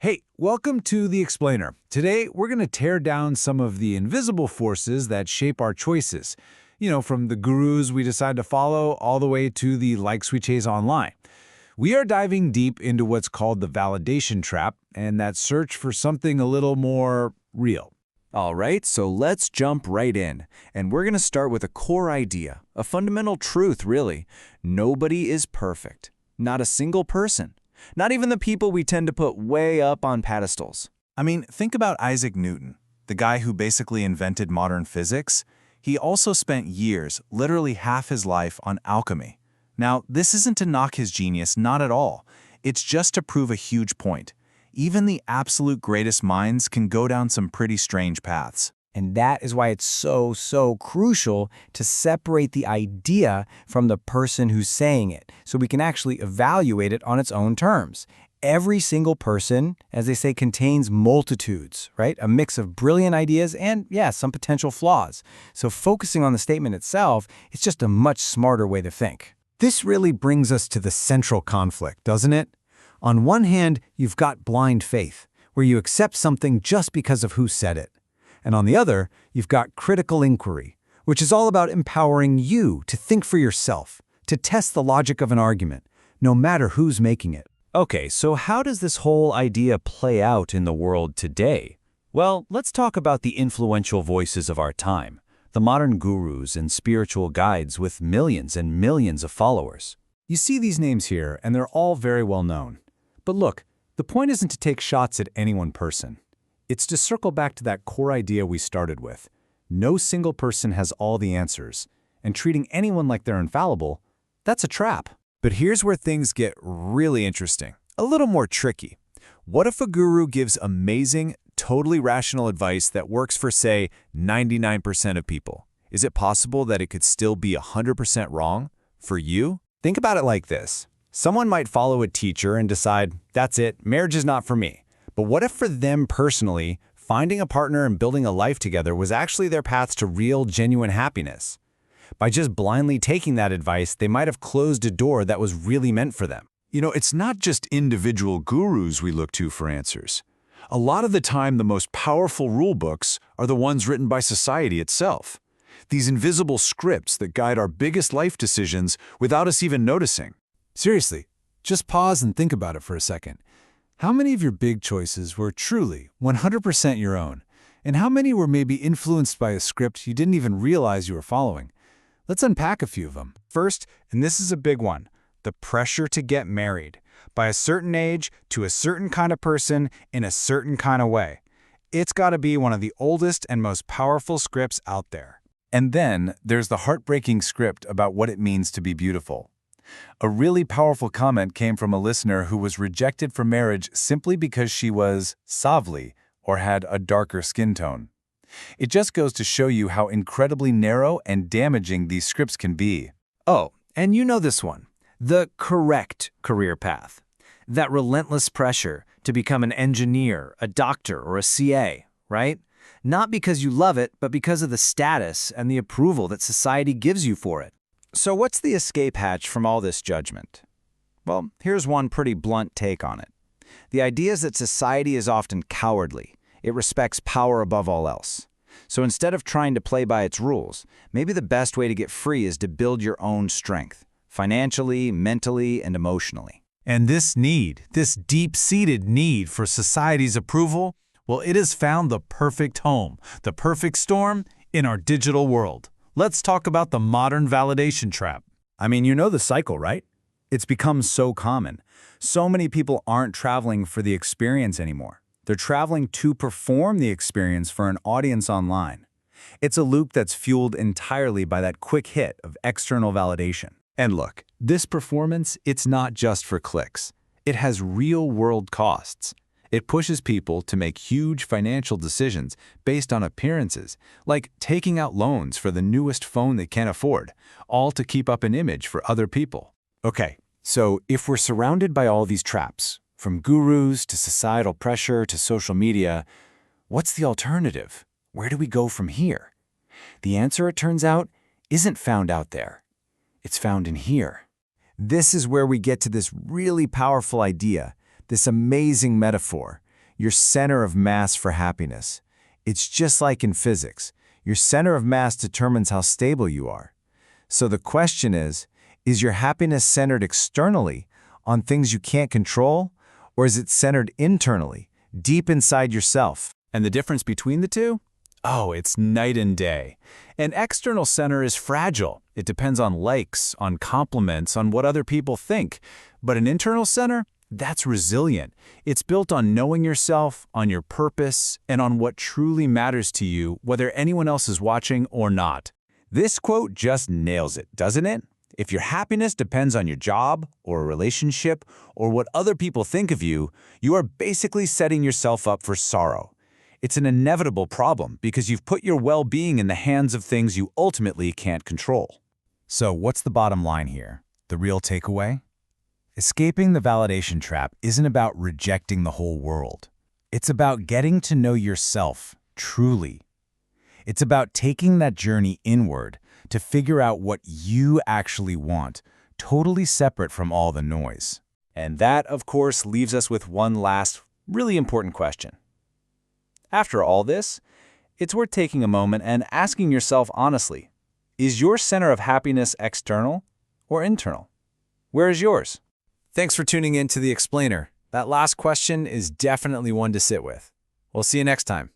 Hey, welcome to The Explainer. Today, we're going to tear down some of the invisible forces that shape our choices. From the gurus we decide to follow all the way to the likes we chase online. We are diving deep into what's called the validation trap and that search for something a little more real. All right, so let's jump right in. And we're going to start with a core idea, a fundamental truth, really. Nobody is perfect. Not a single person. Not even the people we tend to put way up on pedestals. I mean, think about Isaac Newton, the guy who basically invented modern physics. He also spent years, literally half his life, on alchemy. Now, this isn't to knock his genius, not at all. It's just to prove a huge point. Even the absolute greatest minds can go down some pretty strange paths. And that is why it's so crucial to separate the idea from the person who's saying it, so we can actually evaluate it on its own terms. Every single person, as they say, contains multitudes, right? A mix of brilliant ideas and, yeah, some potential flaws. So focusing on the statement itself is just a much smarter way to think. This really brings us to the central conflict, doesn't it? On one hand, you've got blind faith, where you accept something just because of who said it. And on the other, you've got critical inquiry, which is all about empowering you to think for yourself, to test the logic of an argument, no matter who's making it. Okay, so how does this whole idea play out in the world today? Well, let's talk about the influential voices of our time, the modern gurus and spiritual guides with millions and millions of followers. You see these names here, and they're all very well known. But look, the point isn't to take shots at any one person. It's to circle back to that core idea we started with. No single person has all the answers, and treating anyone like they're infallible, that's a trap. But here's where things get really interesting, a little more tricky. What if a guru gives amazing, totally rational advice that works for, say, 99% of people? Is it possible that it could still be 100% wrong for you? Think about it like this. Someone might follow a teacher and decide, that's it, marriage is not for me. But what if for them personally, finding a partner and building a life together was actually their path to real, genuine happiness? By just blindly taking that advice, they might have closed a door that was really meant for them. It's not just individual gurus we look to for answers. A lot of the time, the most powerful rule books are the ones written by society itself. These invisible scripts that guide our biggest life decisions without us even noticing. Seriously, just pause and think about it for a second. How many of your big choices were truly 100% your own? And how many were maybe influenced by a script you didn't even realize you were following? Let's unpack a few of them. First, and this is a big one, the pressure to get married by a certain age to a certain kind of person in a certain kind of way. It's got to be one of the oldest and most powerful scripts out there. And then there's the heartbreaking script about what it means to be beautiful. A really powerful comment came from a listener who was rejected for marriage simply because she was savly or had a darker skin tone. It just goes to show you how incredibly narrow and damaging these scripts can be. Oh, and you know this one, the correct career path. That relentless pressure to become an engineer, a doctor, or a CA, right? Not because you love it, but because of the status and the approval that society gives you for it. So what's the escape hatch from all this judgment? Well, here's one pretty blunt take on it. The idea is that society is often cowardly. It respects power above all else. So instead of trying to play by its rules, maybe the best way to get free is to build your own strength, financially, mentally, and emotionally. And this deep-seated need for society's approval, well, it has found the perfect home, the perfect storm in our digital world. Let's talk about the modern validation trap. I mean, you know the cycle, right? It's become so common. So many people aren't traveling for the experience anymore. They're traveling to perform the experience for an audience online. It's a loop that's fueled entirely by that quick hit of external validation. And look, this performance, it's not just for clicks. It has real-world costs. It pushes people to make huge financial decisions based on appearances, like taking out loans for the newest phone they can't afford, all to keep up an image for other people. Okay, so if we're surrounded by all these traps, from gurus to societal pressure to social media, what's the alternative? Where do we go from here? The answer, it turns out, isn't found out there. It's found in here. This is where we get to this really powerful idea, this amazing metaphor. your center of mass for happiness. It's just like in physics. Your center of mass determines how stable you are. So the question is your happiness centered externally on things you can't control, or is it centered internally, deep inside yourself? And the difference between the two? Oh, it's night and day. An external center is fragile. It depends on likes, on compliments, on what other people think. But an internal center? That's resilient. It's built on knowing yourself, on your purpose, and on what truly matters to you, whether anyone else is watching or not. This quote just nails it, doesn't it? If your happiness depends on your job, or a relationship, or what other people think of you, you are basically setting yourself up for sorrow. It's an inevitable problem because you've put your well-being in the hands of things you ultimately can't control. So what's the bottom line here? The real takeaway? Escaping the validation trap isn't about rejecting the whole world. It's about getting to know yourself, truly. It's about taking that journey inward to figure out what you actually want, totally separate from all the noise. And that, of course, leaves us with one last, really important question. After all this, it's worth taking a moment and asking yourself honestly, is your center of happiness external or internal? Where is yours? Thanks for tuning in to The Explainer. That last question is definitely one to sit with. We'll see you next time.